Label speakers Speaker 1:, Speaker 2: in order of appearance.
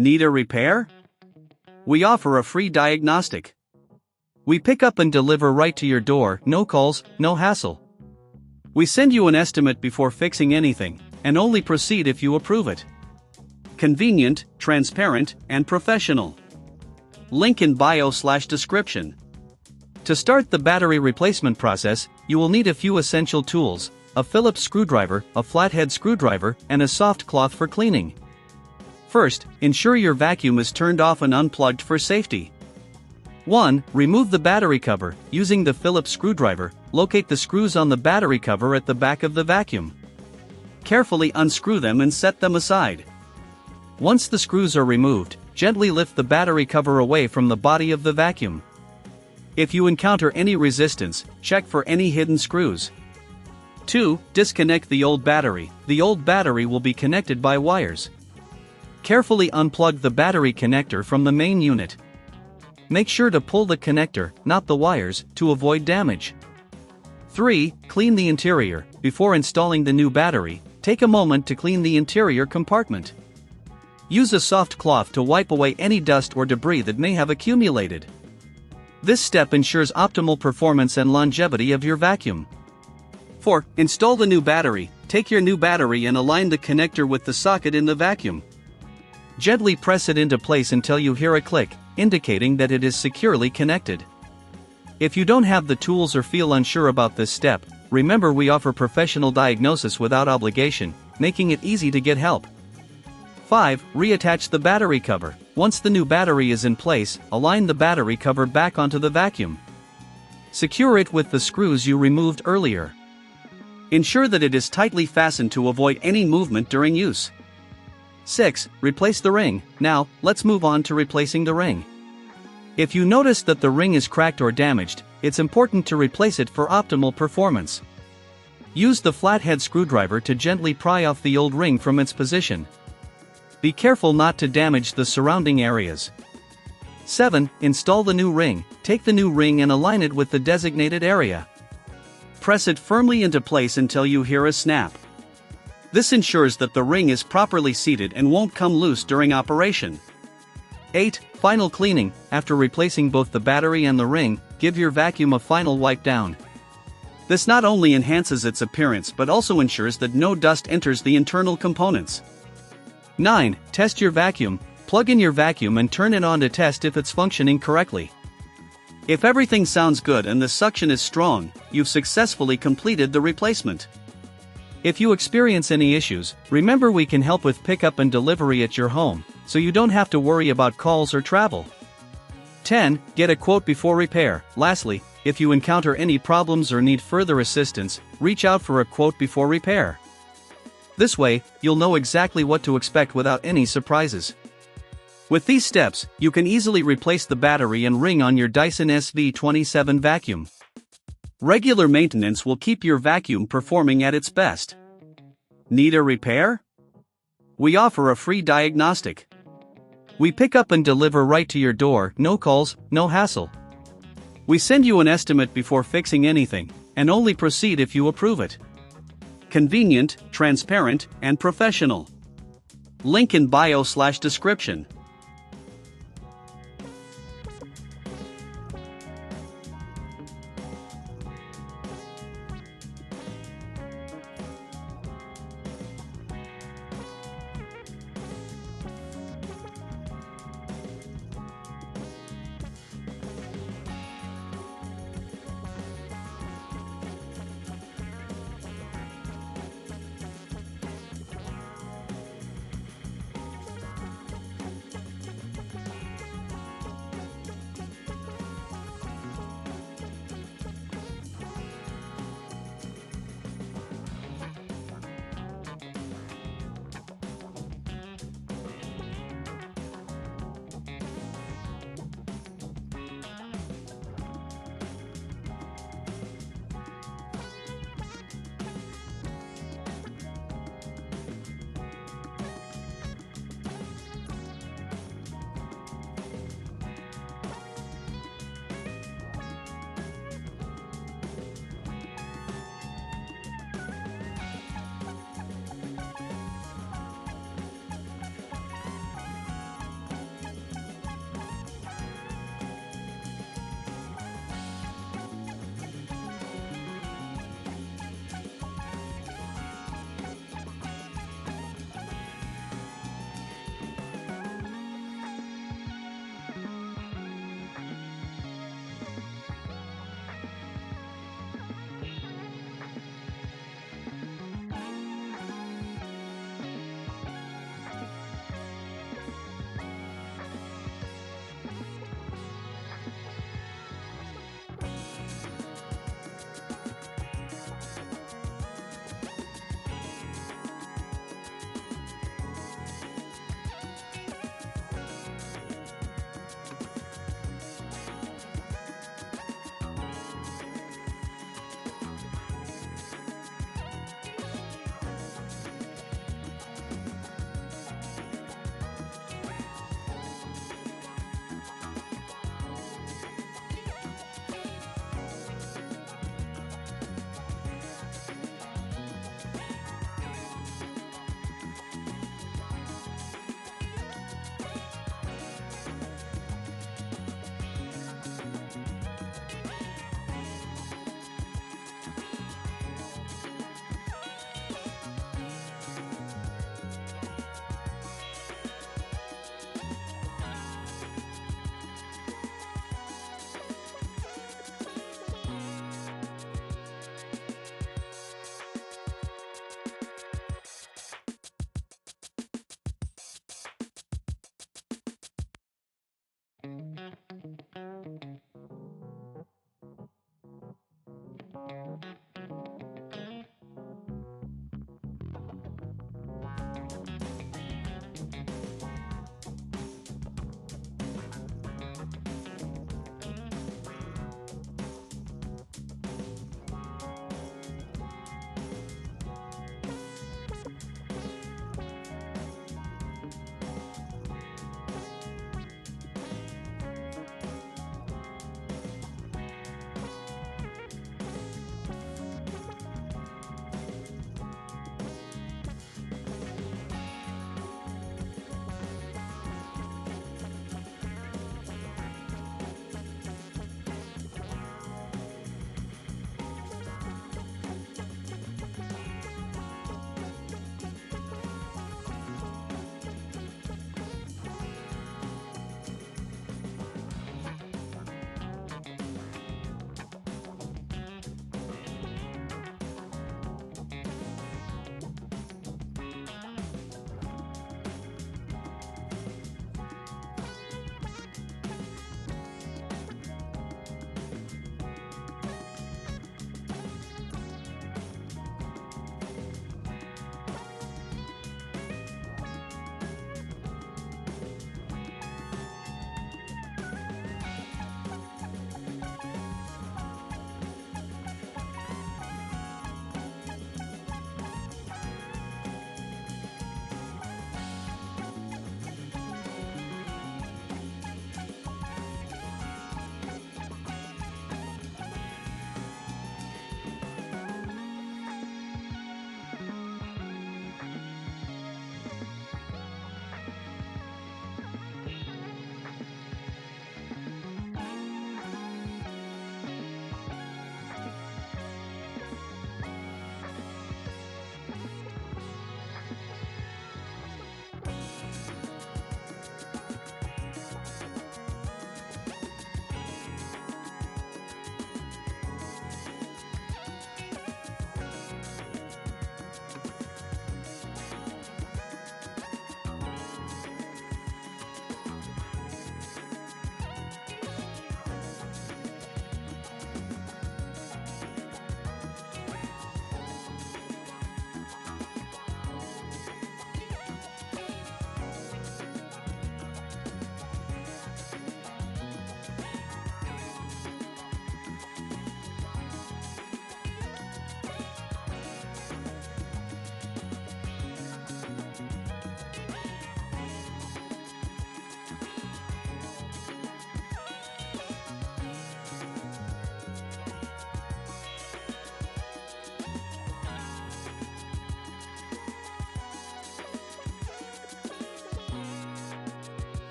Speaker 1: Need a repair? We offer a free diagnostic. We pick up and deliver right to your door, no calls, no hassle. We send you an estimate before fixing anything, and only proceed if you approve it. Convenient, transparent, and professional. Link in bio/description. To start the battery replacement process, you will need a few essential tools: a Phillips screwdriver, a flathead screwdriver, and a soft cloth for cleaning. First, ensure your vacuum is turned off and unplugged for safety. 1. Remove the battery cover. Using the Phillips screwdriver, locate the screws on the battery cover at the back of the vacuum. Carefully unscrew them and set them aside. Once the screws are removed, gently lift the battery cover away from the body of the vacuum. If you encounter any resistance, check for any hidden screws. 2. Disconnect the old battery. The old battery will be connected by wires. Carefully unplug the battery connector from the main unit. Make sure to pull the connector, not the wires, to avoid damage. 3. Clean the interior. Before installing the new battery, take a moment to clean the interior compartment. Use a soft cloth to wipe away any dust or debris that may have accumulated. This step ensures optimal performance and longevity of your vacuum. 4. Install the new battery. Take your new battery and align the connector with the socket in the vacuum. Gently press it into place until you hear a click, indicating that it is securely connected. If you don't have the tools or feel unsure about this step, remember we offer professional diagnosis without obligation, making it easy to get help. 5. Reattach the battery cover. Once the new battery is in place, align the battery cover back onto the vacuum. Secure it with the screws you removed earlier. Ensure that it is tightly fastened to avoid any movement during use. 6. Replace the ring. Now, let's move on to replacing the ring. If you notice that the ring is cracked or damaged, it's important to replace it for optimal performance. Use the flathead screwdriver to gently pry off the old ring from its position. Be careful not to damage the surrounding areas. 7. Install the new ring. Take the new ring and align it with the designated area. Press it firmly into place until you hear a snap. This ensures that the ring is properly seated and won't come loose during operation. 8. Final cleaning. After replacing both the battery and the ring, give your vacuum a final wipe down. This not only enhances its appearance but also ensures that no dust enters the internal components. 9. Test your vacuum. Plug in your vacuum and turn it on to test if it's functioning correctly. If everything sounds good and the suction is strong, you've successfully completed the replacement. If you experience any issues, remember we can help with pickup and delivery at your home, so you don't have to worry about calls or travel. 10. Get a quote before repair. Lastly, if you encounter any problems or need further assistance, reach out for a quote before repair. This way, you'll know exactly what to expect without any surprises. With these steps, you can easily replace the battery and ring on your Dyson SV27 vacuum. Regular maintenance will keep your vacuum performing at its best. Need a repair? We offer a free diagnostic. We pick up and deliver right to your door, no calls, no hassle. We send you an estimate before fixing anything, and only proceed if you approve it. Convenient, transparent, and professional. Link in bio/description.